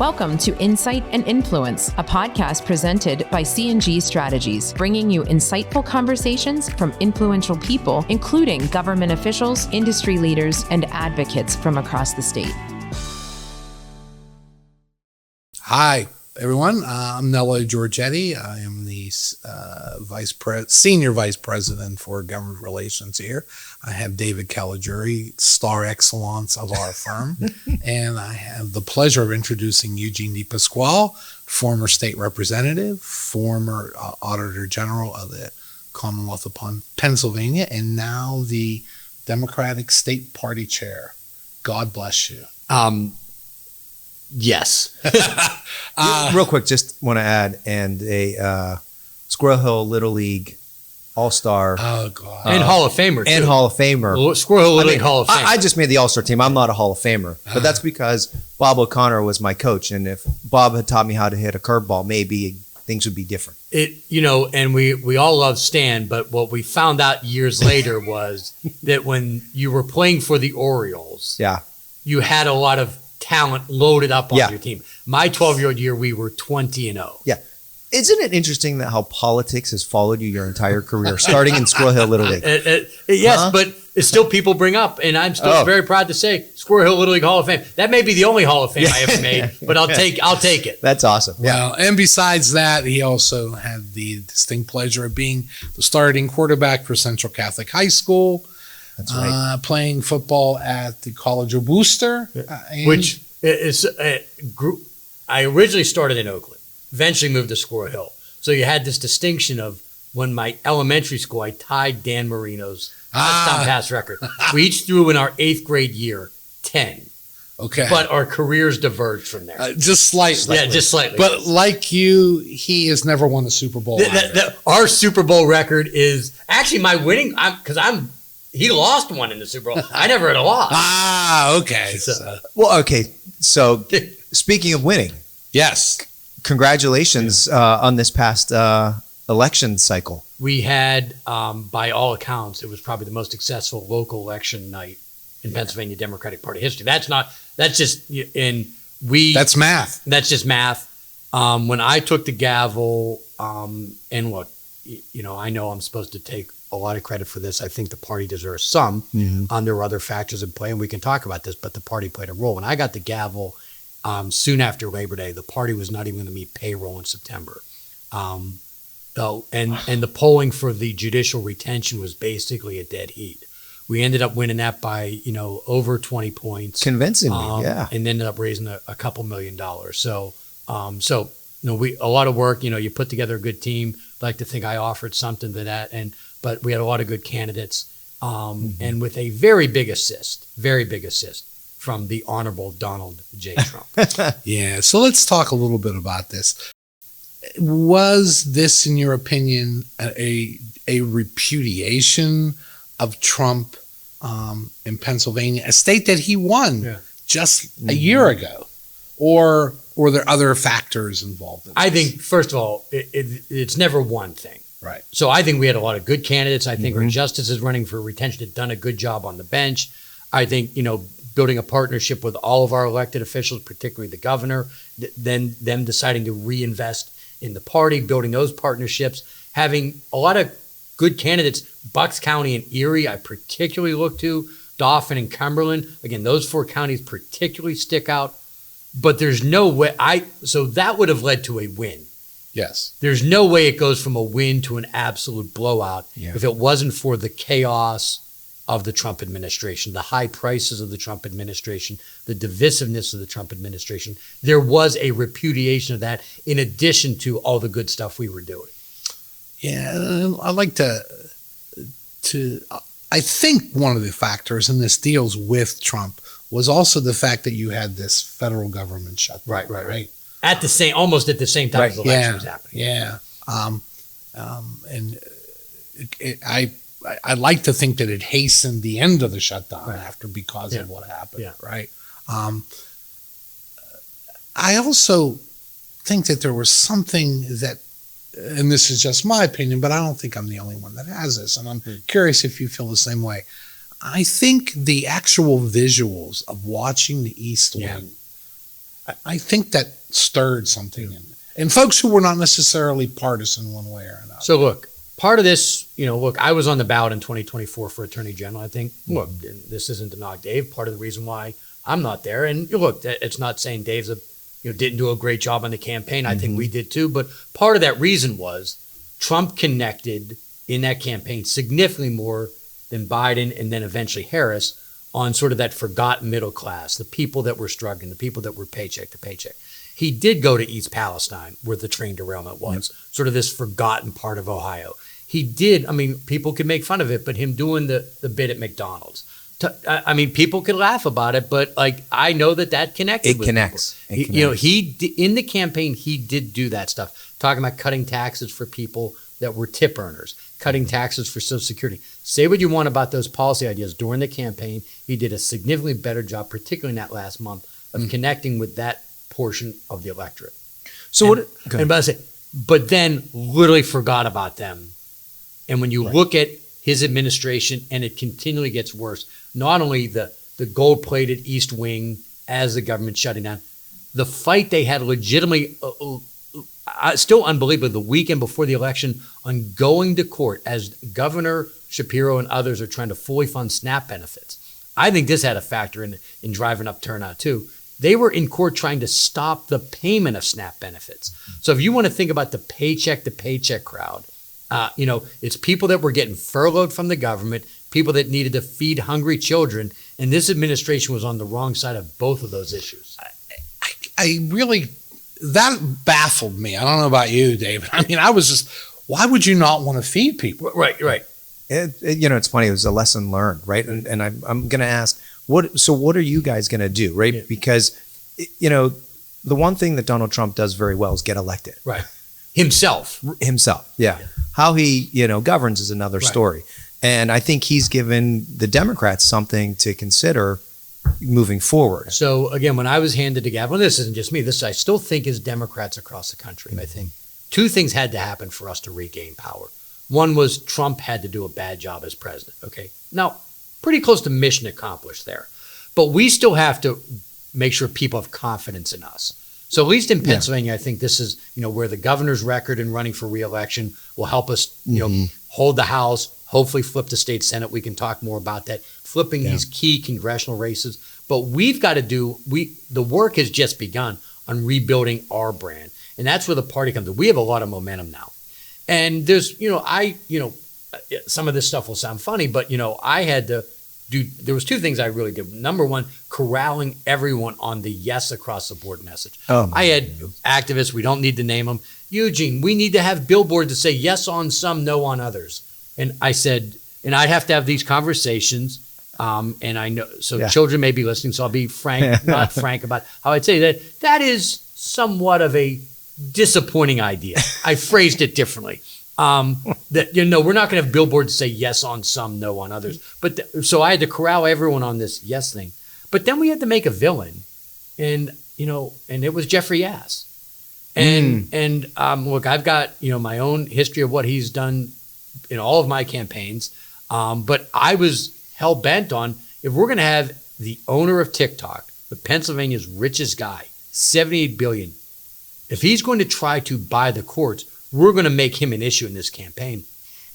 Welcome to Insight and Influence, a podcast presented by C&G Strategies, bringing you insightful conversations from influential people, including government officials, industry leaders, and advocates from across the state. Hi, everyone. I'm Nello Giorgetti. I am the Senior Vice President for Government Relations here. I have David Caligiuri, star excellence of our firm, and I have the pleasure of introducing Eugene DePasquale, former state representative, former Auditor General of the Commonwealth of Pennsylvania, and now the Democratic State Party Chair. God bless you. Yes. Real quick, just want to add, and a Squirrel Hill Little League All-Star. Oh, God. And Hall of Famer, too. And Hall of Famer. Squirrel Hill Little League Hall of Fame. I just made the All-Star team. I'm not a Hall of Famer. But that's because Bob O'Connor was my coach. And if Bob had taught me how to hit a curveball, maybe things would be different. And we all love Stan, but what we found out years later was that when you were playing for the Orioles, you had a lot of talent loaded up on your team. My 12-year-old year, we were 20-0. Yeah. Isn't it interesting that how politics has followed you your entire career, starting in Squirrel Hill Little League? Yes, but it's still people bring up, and I'm still very proud to say Squirrel Hill Little League Hall of Fame. That may be the only Hall of Fame I ever made, but I'll take it. That's awesome. Well, and besides that, he also had the distinct pleasure of being the starting quarterback for Central Catholic High School. That's right. Playing football at the College of Worcester. Which is a group. I originally started in Oakland, eventually moved to Squirrel Hill. So you had this distinction of when my elementary school, I tied Dan Marino's touchdown pass record. We each threw in our 8th grade year 10. Okay. But our careers diverged from there. Just slightly. Yeah, just slightly. But like you, he has never won a Super Bowl. Our Super Bowl record is actually my winning, he lost one in the Super Bowl. I never had a loss. Okay. So speaking of winning. Yes. Congratulations on this past election cycle. We had, by all accounts, it was probably the most successful local election night in Pennsylvania Democratic Party history. That's just math. That's just math. When I took the gavel, and look, I know I'm supposed to take a lot of credit for this. I think the party deserves some. There were other factors in play, and we can talk about this, but the party played a role. When I got the gavel soon after Labor Day, the party was not even going to meet payroll in September. And the polling for the judicial retention was basically a dead heat. We ended up winning that by, over 20 points. Convincingly, and ended up raising a couple $1 million. So, a lot of work. You put together a good team. I'd like to think I offered something to that, but we had a lot of good candidates, and with a very big assist from the Honorable Donald J. Trump. Yeah. So let's talk a little bit about this. Was this, in your opinion, a repudiation of Trump in Pennsylvania, a state that he won just a year ago, or were there other factors involved in this? I think, first of all, it's never one thing. Right. So I think we had a lot of good candidates. I think our justices running for retention had done a good job on the bench. I think, building a partnership with all of our elected officials, particularly the governor, then them deciding to reinvest in the party, building those partnerships, having a lot of good candidates. Bucks County and Erie, I particularly look to, Dauphin and Cumberland. Again, those 4 counties particularly stick out. But there's no way so that would have led to a win. Yes. There's no way it goes from a win to an absolute blowout if it wasn't for the chaos of the Trump administration, the high prices of the Trump administration, the divisiveness of the Trump administration. There was a repudiation of that in addition to all the good stuff we were doing. Yeah, I'd like to I think one of the factors, and this deals with Trump, was also the fact that you had this federal government shutdown. Right. Almost at the same time as the election was happening. Yeah. I like to think that it hastened the end of the shutdown because of what happened. Yeah. Right. I also think that there was something that, and this is just my opinion, but I don't think I'm the only one that has this, and I'm curious if you feel the same way. I think the actual visuals of watching the East Wing I think that stirred something in folks who were not necessarily partisan one way or another. So look, part of this, I was on the ballot in 2024 for Attorney General. I think, look, this isn't to knock Dave. Part of the reason why I'm not there, and look, it's not saying Dave's didn't do a great job on the campaign. I think we did too. But part of that reason was Trump connected in that campaign significantly more than Biden and then eventually Harris on sort of that forgotten middle class, the people that were struggling, the people that were paycheck to paycheck. He did go to East Palestine, where the train derailment was, sort of this forgotten part of Ohio. He did, people could make fun of it, but him doing the bit at McDonald's. People could laugh about it, but I know that connected. It connects. In the campaign, he did do that stuff, talking about cutting taxes for people that were tip earners, cutting taxes for Social Security. Say what you want about those policy ideas. During the campaign, he did a significantly better job, particularly in that last month, of connecting with that portion of the electorate. So but then literally forgot about them. And when you look at his administration, and it continually gets worse, not only the gold-plated East Wing as the government shutting down, the fight they had legitimately, still unbelievable, the weekend before the election on going to court as Governor Shapiro and others are trying to fully fund SNAP benefits. I think this had a factor in driving up turnout too. They were in court trying to stop the payment of SNAP benefits. So if you want to think about the paycheck to paycheck crowd, it's people that were getting furloughed from the government, people that needed to feed hungry children, and this administration was on the wrong side of both of those issues. That baffled me. I don't know about you, David. I was just, why would you not want to feed people? Right. It's funny. It was a lesson learned, right? And I'm going to ask, what are you guys going to do, right? Yeah. Because, the one thing that Donald Trump does very well is get elected. Right. Himself. Yeah. How he, governs is another story. And I think he's given the Democrats something to consider moving forward. So again, when I was handed the gavel, and this isn't just me, this I still think is Democrats across the country. I think two things had to happen for us to regain power. One was Trump had to do a bad job as president. Okay. Now, pretty close to mission accomplished there. But we still have to make sure people have confidence in us. So at least in Pennsylvania, I think this is, where the governor's record in running for re-election will help us, hold the House, hopefully flip the state Senate. We can talk more about that, flipping these key congressional races. But we've got to the work has just begun on rebuilding our brand. And that's where the party comes in. We have a lot of momentum now. And there's, some of this stuff will sound funny, but, I had to there was two things I really did. Number one, corralling everyone on the yes across the board message. I had activists, we don't need to name them. Eugene, we need to have billboards that say yes on some, no on others. And I said, and I'd have to have these conversations. And I know, children may be listening, so I'll be not frank about how I'd say that is somewhat of a disappointing idea. I phrased it differently. We're not going to have billboards say yes on some, no on others. But so I had to corral everyone on this yes thing. But then we had to make a villain, and it was Jeffrey Yass. And look, I've got my own history of what he's done in all of my campaigns. But I was hell bent on, if we're going to have the owner of TikTok, Pennsylvania's richest guy, $78 billion, if he's going to try to buy the courts, we're going to make him an issue in this campaign.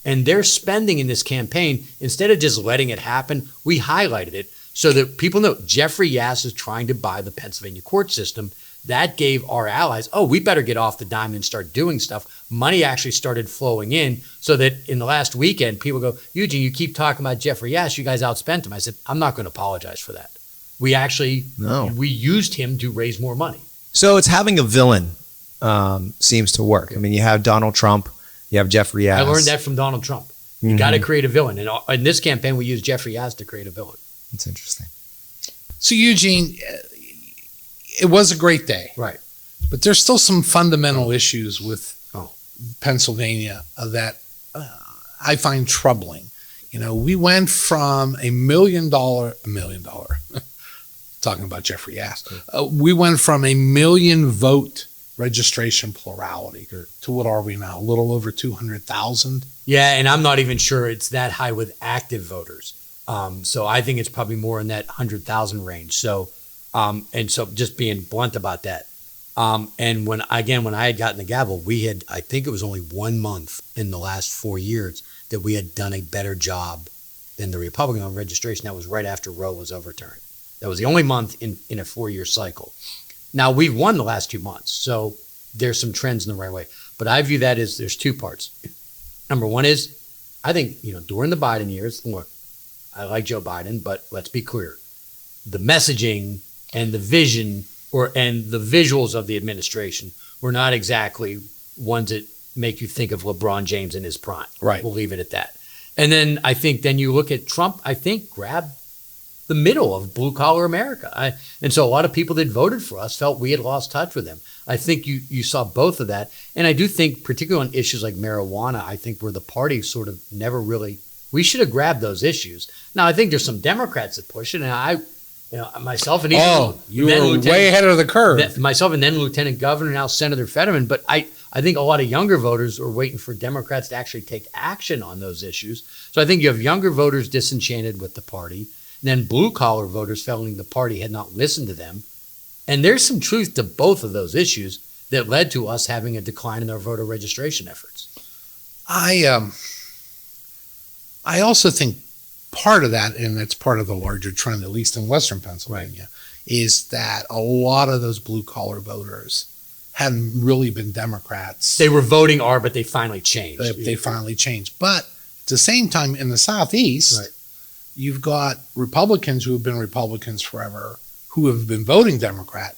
And their spending in this campaign, instead of just letting it happen, we highlighted it so that people know Jeffrey Yass is trying to buy the Pennsylvania court system. That gave our allies, we better get off the dime and start doing stuff. Money actually started flowing in so that in the last weekend, people go, Eugene, you keep talking about Jeffrey Yass. You guys outspent him. I said, I'm not going to apologize for that. We used him to raise more money. So it's having a villain. Seems to work. I mean, you have Donald Trump, you have Jeffrey Yass. I learned that from Donald Trump. You got to create a villain. And in this campaign, we used Jeffrey Yass to create a villain. That's interesting. So, Eugene, it was a great day. Right. But there's still some fundamental issues with Pennsylvania that I find troubling. We went from $1 million, talking about Jeffrey Yass, we went from 1 million vote registration plurality to what are we now? A little over 200,000. Yeah, and I'm not even sure it's that high with active voters. So I think it's probably more in that 100,000 range. So And so just being blunt about that. And when I had gotten the gavel, I think it was only 1 month in the last 4 years that we had done a better job than the Republican on registration. That was right after Roe was overturned. That was the only month in a 4-year cycle. Now, we've won the last 2 months, so there's some trends in the right way. But I view that as there's two parts. Number one is, I think, during the Biden years, look, I like Joe Biden, but let's be clear. The messaging and the vision and the visuals of the administration were not exactly ones that make you think of LeBron James in his prime. Right. We'll leave it at that. And then I think then you look at Trump, I think, grabbed the middle of blue-collar America. And so a lot of people that voted for us felt we had lost touch with them. I think you saw both of that. And I do think, particularly on issues like marijuana, I think where the party sort of never really, we should have grabbed those issues. Now, I think there's some Democrats that push it, and myself and even you were way ahead of the curve. Myself and then Lieutenant Governor, now Senator Fetterman. But I think a lot of younger voters are waiting for Democrats to actually take action on those issues. So I think you have younger voters disenchanted with the party, and then blue-collar voters feeling the party had not listened to them. And there's some truth to both of those issues that led to us having a decline in our voter registration efforts. I also think part of that, and it's part of the larger trend, at least in Western Pennsylvania, is that a lot of those blue-collar voters hadn't really been Democrats. They were voting R, but they finally changed. They finally changed. But at the same time, in the Southeast, you've got Republicans who have been Republicans forever, who have been voting Democrat,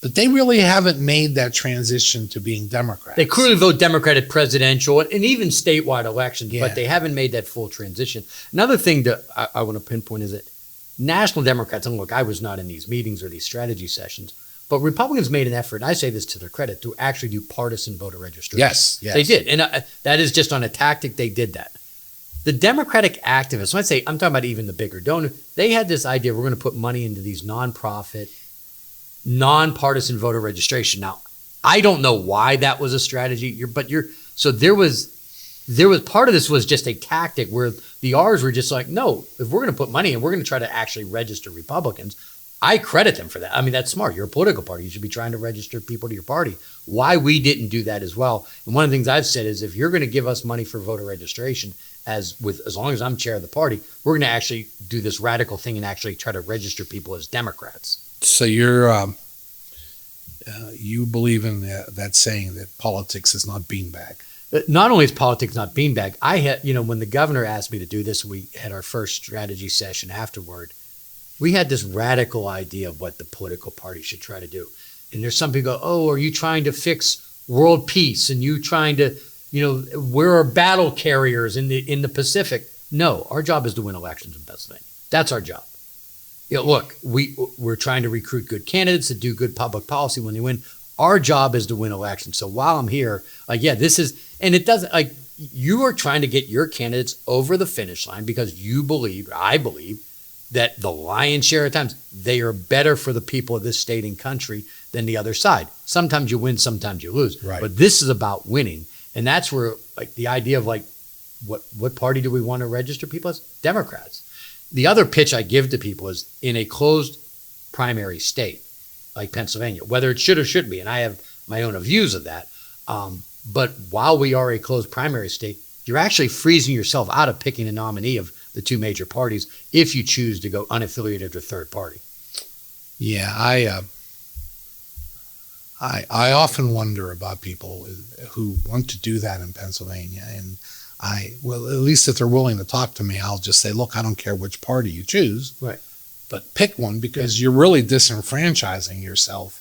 but they really haven't made that transition to being Democrats. They clearly vote Democrat at presidential and even statewide elections, but they haven't made that full transition. Another thing that I want to pinpoint is that national Democrats, and look, I was not in these meetings or these strategy sessions, but Republicans made an effort, and I say this to their credit, to actually do partisan voter registration. Yes. They did. And that is just on a tactic. They did that. The Democratic activists, when I'm talking about even the bigger donors, they had this idea, we're going to put money into these nonprofit, nonpartisan voter registration. Now, I don't know why that was a strategy, so there was part of this was just a tactic where the R's were just like, no, if we're going to put money and we're going to try to actually register Republicans, I credit them for that. I mean, that's smart. You're a political party. You should be trying to register people to your party. Why we didn't do that as well. And one of the things I've said is if you're going to give us money for voter registration, as long as I'm chair of the party, we're going to actually do this radical thing and actually try to register people as Democrats. So you believe in that saying that politics is not beanbag. Not only is politics not beanbag, I had, when the governor asked me to do this, we had our first strategy session afterward. We had this radical idea of what the political party should try to do. And there's some people go, oh, are you trying to fix world peace? And you trying to, we're battle carriers in the Pacific. No, our job is to win elections in Pennsylvania. That's our job. Look, we're trying to recruit good candidates to do good public policy when they win. Our job is to win elections. So while I'm here, this is, and it doesn't, you are trying to get your candidates over the finish line because I believe, that the lion's share of times they are better for the people of this state and country than the other side. Sometimes you win, sometimes you lose. Right. But this is about winning. And that's where the idea of what party do we want to register people as? Democrats. The other pitch I give to people is in a closed primary state like Pennsylvania, whether it should or shouldn't be, and I have my own views of that. But while we are a closed primary state, you're actually freezing yourself out of picking a nominee of the two major parties if you choose to go unaffiliated or third party. Yeah, I often wonder about people who want to do that in Pennsylvania, and at least if they're willing to talk to me, I'll just say, look, I don't care which party you choose, right? But pick one because you're really disenfranchising yourself.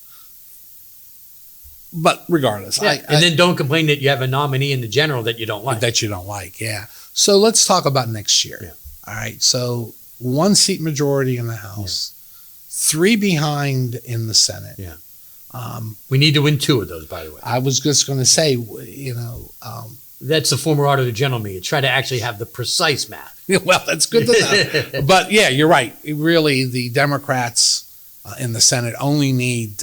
But regardless, then don't complain that you have a nominee in the general that you don't like. Yeah. So let's talk about next year. Yeah. All right. So 1 seat majority in the House, 3 behind in the Senate. Yeah. We need to win 2 of those, by the way. I was just going to say, that's the former Auditor General me. Try to actually have the precise math. Well, that's good to know. But yeah, you're right. Really, the Democrats in the Senate only need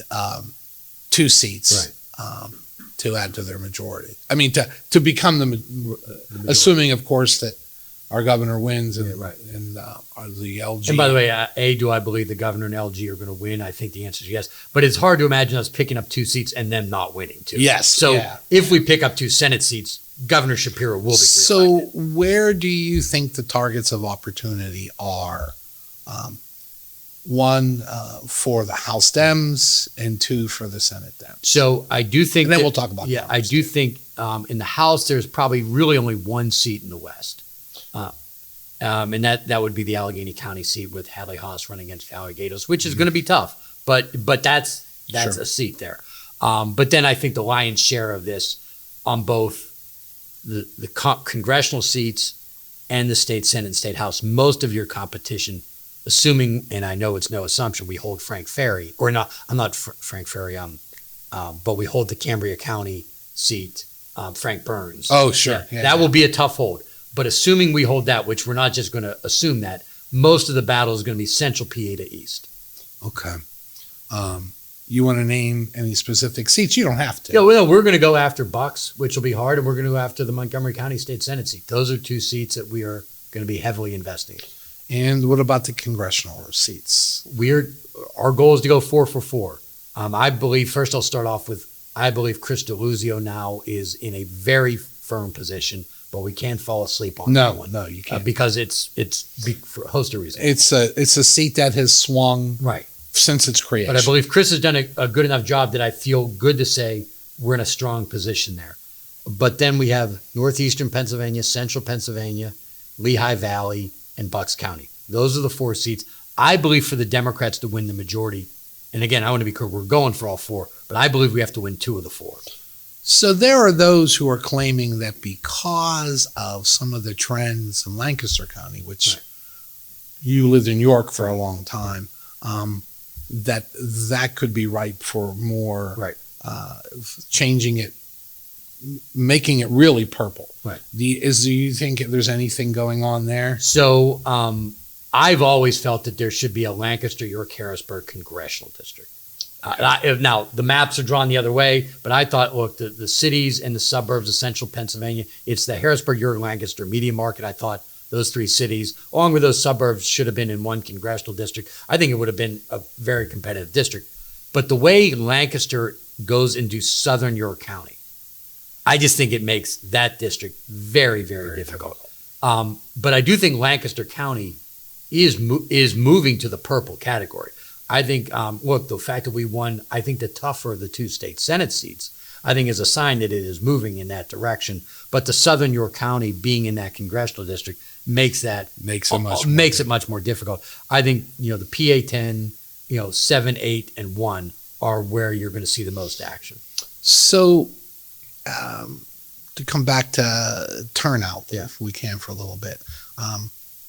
2 seats to add to their majority. I mean, to become the assuming, of course, that our governor wins and, right. and the LG. And by the way, do I believe the governor and LG are going to win? I think the answer is yes. But it's hard to imagine us picking up 2 seats and them not winning too. Yes. So if we pick up 2 Senate seats, Governor Shapiro will be reelected. So where do you think the targets of opportunity are? One for the House Dems and 2 for the Senate Dems. So I do think and then we'll talk about I do think in the House there's probably really only 1 seat in the West. And that would be the Allegheny County seat with Hadley Haas running against Valerie Gatos, which is going to be tough. But that's sure. a seat there. But then I think the lion's share of this on both the congressional seats and the state Senate and state House, most of your competition, assuming, and I know it's no assumption, we hold Frank Ferry, or not, I'm not Frank Ferry, but we hold the Cambria County seat, Frank Burns. Oh, sure. That will be a tough hold. But assuming we hold that, which we're not just going to assume that, most of the battle is going to be central PA to east. Okay. You want to name any specific seats? You don't have to. Yeah, well, we're going to go after Bucks, which will be hard, and we're going to go after the Montgomery County State Senate seat. Those are 2 seats that we are going to be heavily investing in. And what about the congressional seats? Our goal is to go 4 for 4. I believe, first I'll start off with, I believe Chris DeLuzio now is in a very firm position, but we can't fall asleep on that one. No, you can't. Because it's for a host of reasons. It's a seat that has swung right since its creation. But I believe Chris has done a good enough job that I feel good to say we're in a strong position there. But then we have northeastern Pennsylvania, central Pennsylvania, Lehigh Valley, and Bucks County. Those are the 4 seats. I believe for the Democrats to win the majority, and again, I want to be clear, we're going for all 4, but I believe we have to win 2 of the 4. So there are those who are claiming that because of some of the trends in Lancaster County, which right. you lived in York for a long time, that could be ripe for more right. Changing it, making it really purple. Right. Do you think there's anything going on there? So I've always felt that there should be a Lancaster, York, Harrisburg congressional district. Now, the maps are drawn the other way, but I thought, look, the cities and the suburbs of central Pennsylvania, it's the Harrisburg, York, Lancaster media market. I thought those 3 cities, along with those suburbs, should have been in 1 congressional district. I think it would have been a very competitive district. But the way Lancaster goes into southern York County, I just think it makes that district very, very difficult. But I do think Lancaster County is moving to the purple category. I think, look, the fact that we won, I think the tougher of the 2 state Senate seats, I think is a sign that it is moving in that direction. But the southern York County being in that congressional district makes it much more difficult. I think, the PA 10, 7, 8, and 1 are where you're going to see the most action. So to come back to turnout, if we can, for a little bit.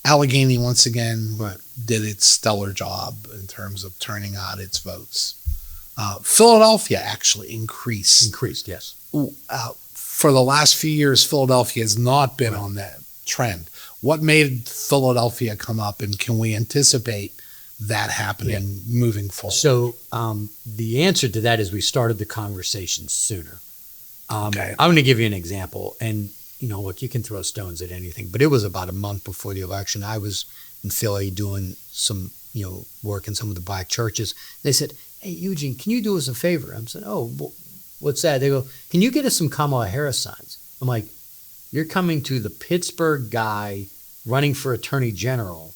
Allegheny, once again, did its stellar job in terms of turning out its votes. Philadelphia actually increased. Increased, yes. For the last few years, Philadelphia has not been on that trend. What made Philadelphia come up, and can we anticipate that happening moving forward? So the answer to that is we started the conversation sooner. Okay. I'm going to give you an example, and look, you can throw stones at anything, but it was about a month before the election. I was in Philly doing some, work in some of the black churches. They said, "Hey, Eugene, can you do us a favor?" I said, "Oh, what's that?" They go, "Can you get us some Kamala Harris signs?" I'm like, "You're coming to the Pittsburgh guy running for attorney general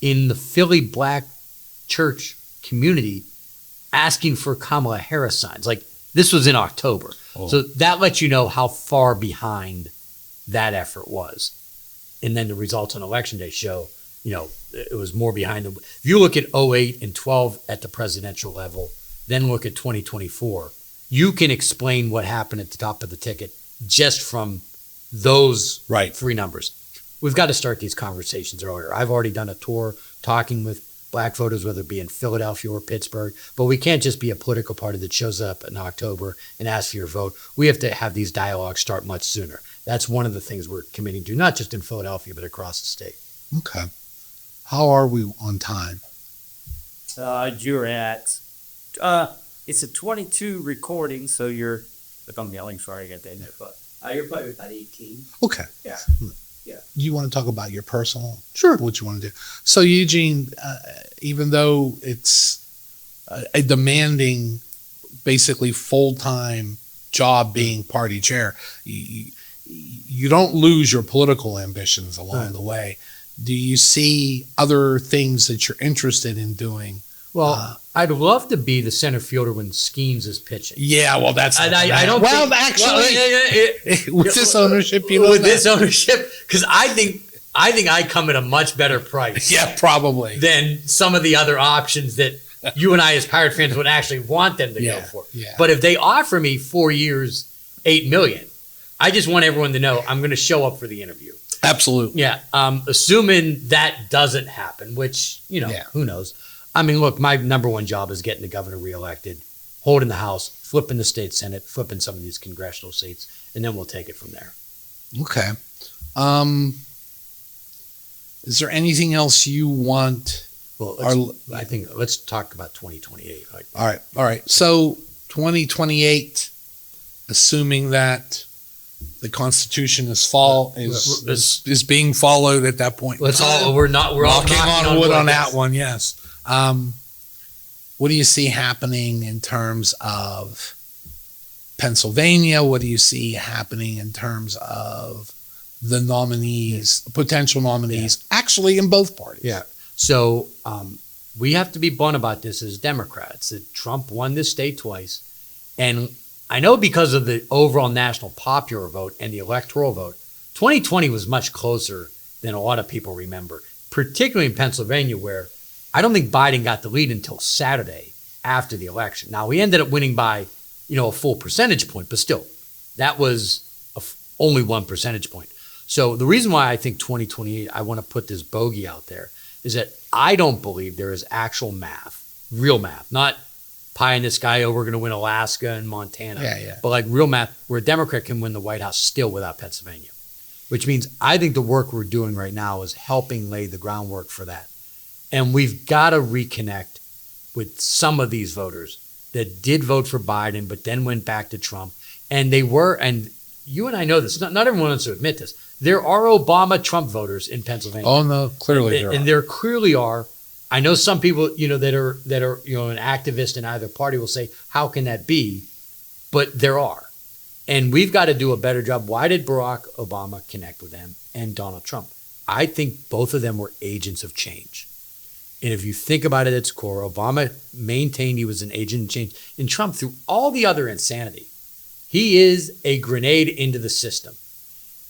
in the Philly black church community asking for Kamala Harris signs." Like, this was in October. Oh. So that lets you know how far behind that effort was. And then the results on election day show, it was more behind them. If you look at 08 and 12 at the presidential level, then look at 2024, you can explain what happened at the top of the ticket just from those 3 numbers. We've got to start these conversations earlier. I've already done a tour talking with black voters, whether it be in Philadelphia or Pittsburgh, but we can't just be a political party that shows up in October and asks for your vote. We have to have these dialogues start much sooner. That's one of the things we're committing to, not just in Philadelphia, but across the state. Okay. How are we on time? You're at, it's a 22 recording, so you're, if I'm yelling, sorry I got that, but you're probably about 18. Okay. Yeah. You want to talk about your personal, Sure, what you want to do. So Eugene, even though it's a demanding, basically full-time job being party chair, you don't lose your political ambitions along the way. Do you see other things that you're interested in doing? Well, I'd love to be the center fielder when Skeens is pitching. Yeah, well, that's I don't. Well, think, actually, with this ownership, this ownership, because I think I come at a much better price. Yeah, probably than some of the other options that you and I, as Pirate fans, would actually want them to go for. Yeah. But if they offer me 4 years, $8 million, I just want everyone to know I'm going to show up for the interview. Absolutely. Yeah. Assuming that doesn't happen, which, who knows? I mean, look, my number one job is getting the governor reelected, holding the House, flipping the state Senate, flipping some of these congressional seats, and then we'll take it from there. Okay. Is there anything else you want? Well, I think let's talk about 2028. All right. So 2028, assuming that the Constitution is being followed at that point. We're all knocking on wood on that one. Yes. What do you see happening in terms of Pennsylvania? What do you see happening in terms of the nominees, potential nominees, actually in both parties? Yeah. So we have to be blunt about this as Democrats. That Trump won this state twice, and I know because of the overall national popular vote and the electoral vote, 2020 was much closer than a lot of people remember, particularly in Pennsylvania, where I don't think Biden got the lead until Saturday after the election. Now, we ended up winning by, a full percentage point, but still, that was only 1 percentage point. So the reason why I think 2028, I want to put this bogey out there, is that I don't believe there is actual math, real math, not pie in the sky, we're going to win Alaska and Montana. Yeah. But like real math, where a Democrat can win the White House still without Pennsylvania, which means I think the work we're doing right now is helping lay the groundwork for that. And we've got to reconnect with some of these voters that did vote for Biden, but then went back to Trump. And and you and I know this, not everyone wants to admit this, there are Obama-Trump voters in Pennsylvania. Oh, no, clearly there are. And there clearly are. I know some people, that are an activist in either party will say, how can that be? But there are. And we've got to do a better job. Why did Barack Obama connect with them and Donald Trump? I think both of them were agents of change. And if you think about it at its core, Obama maintained he was an agent of change. And Trump, through all the other insanity, he is a grenade into the system.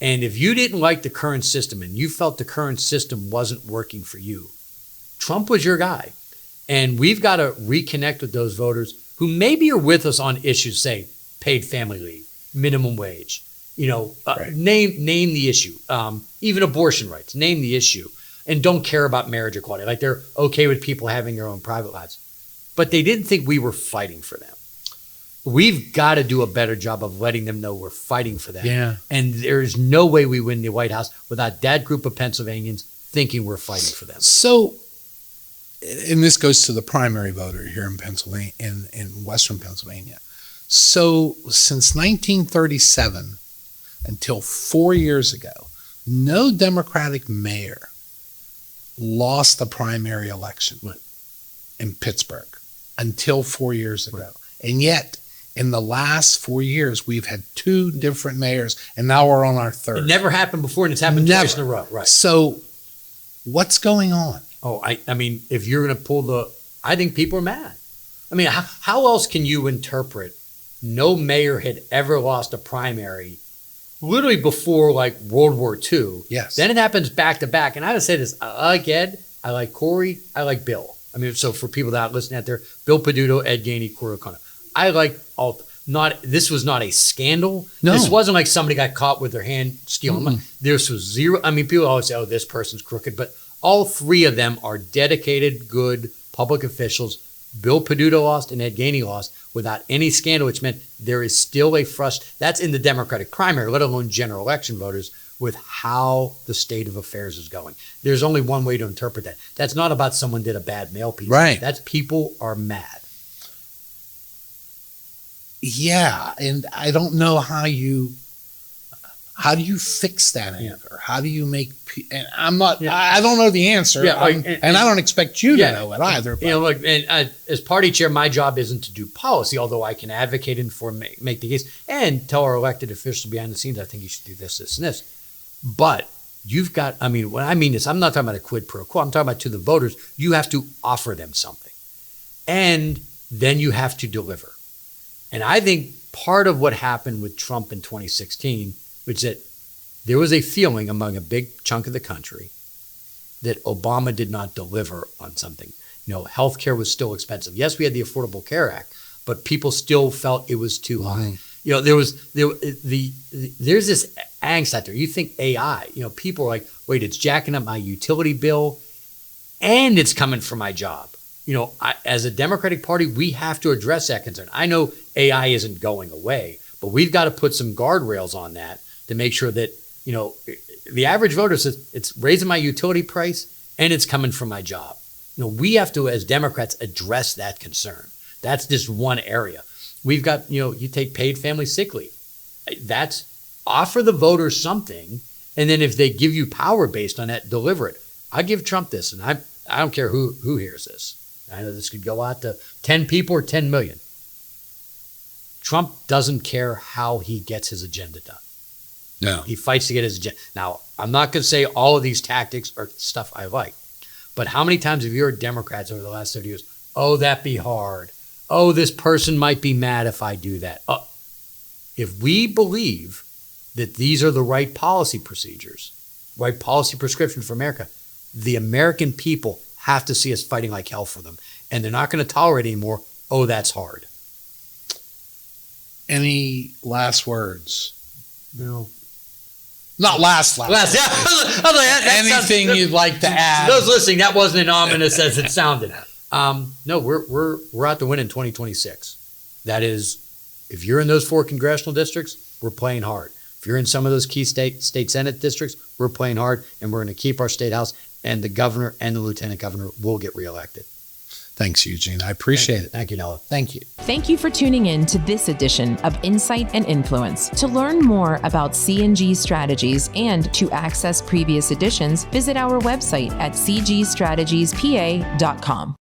And if you didn't like the current system and you felt the current system wasn't working for you, Trump was your guy. And we've got to reconnect with those voters who maybe are with us on issues, say, paid family leave, minimum wage, right. name the issue, even abortion rights, name the issue, and don't care about marriage equality. Like they're okay with people having their own private lives. But they didn't think we were fighting for them. We've got to do a better job of letting them know we're fighting for them. Yeah. And there's no way we win the White House without that group of Pennsylvanians thinking we're fighting for them. So, and this goes to the primary voter here in Pennsylvania, in Western Pennsylvania. So, since 1937 until 4 years ago, no Democratic mayor lost a primary election in Pittsburgh until 4 years ago. Right. And yet, in the last 4 years, we've had 2 different mayors, and now we're on our third. It never happened before, and it's happened twice in a row. Right. So, what's going on? Oh, I mean, if you're going to pull I think people are mad. I mean, how else can you interpret no mayor had ever lost a primary literally before like World War II? Yes. Then it happens back to back. And I would say this, I like Ed, I like Corey, I like Bill. I mean, so for people that are listening out there, Bill Peduto, Ed Gainey, Corey O'Connor. I like all. This was not a scandal. No. This wasn't like somebody got caught with their hand stealing money. This was zero. I mean, people always say, oh, this person's crooked. But all 3 of them are dedicated, good public officials. Bill Peduto lost and Ed Gainey lost without any scandal, which meant there is still a that's in the Democratic primary, let alone general election voters, with how the state of affairs is going. There's only one way to interpret that. That's not about someone did a bad mail piece. Right. That's people are mad. Yeah, and I don't know how How do you fix that anger? How do you make? And I don't know the answer. Yeah, and I don't expect you to know it either. But. Look, and as party chair, my job isn't to do policy, although I can advocate and make the case and tell our elected officials behind the scenes, I think you should do this, this, and this. But you've got. I mean, when I mean this, I'm not talking about a quid pro quo. I'm talking about to the voters. You have to offer them something, and then you have to deliver. And I think part of what happened with Trump in 2016. Which that there was a feeling among a big chunk of the country that Obama did not deliver on something. Healthcare was still expensive. Yes, we had the Affordable Care Act, but people still felt it was too high. There's this angst out there. You think AI, people are like, wait, it's jacking up my utility bill and it's coming from my job. As a Democratic Party, we have to address that concern. I know AI isn't going away, but we've got to put some guardrails on that to make sure that, the average voter says it's raising my utility price and it's coming from my job. We have to, as Democrats, address that concern. That's just one area. We've got, you take paid family sick leave. That's offer the voters something. And then if they give you power based on that, deliver it. I give Trump this, and I don't care who hears this. I know this could go out to 10 people or 10 million. Trump doesn't care how he gets his agenda done. No. He fights to get his agenda. Now, I'm not going to say all of these tactics are stuff I like, but how many times have you heard Democrats over the last 30 years, oh, that'd be hard. Oh, this person might be mad if I do that. If we believe that these are the right policy procedures, right policy prescription for America, the American people have to see us fighting like hell for them. And they're not going to tolerate anymore, oh, that's hard. Any last words? No. Not last. Yeah. Anything you'd like to add? Those listening, that wasn't as ominous as it sounded. No, we're out to win in 2026. That is, if you're in those 4 congressional districts, we're playing hard. If you're in some of those key state Senate districts, we're playing hard, and we're going to keep our state house, and the governor and the lieutenant governor will get reelected. Thanks, Eugene. I appreciate it. Thank you, Nello. Thank you. Thank you for tuning in to this edition of Insight and Influence. To learn more about C&G strategies and to access previous editions, visit our website at cgstrategiespa.com.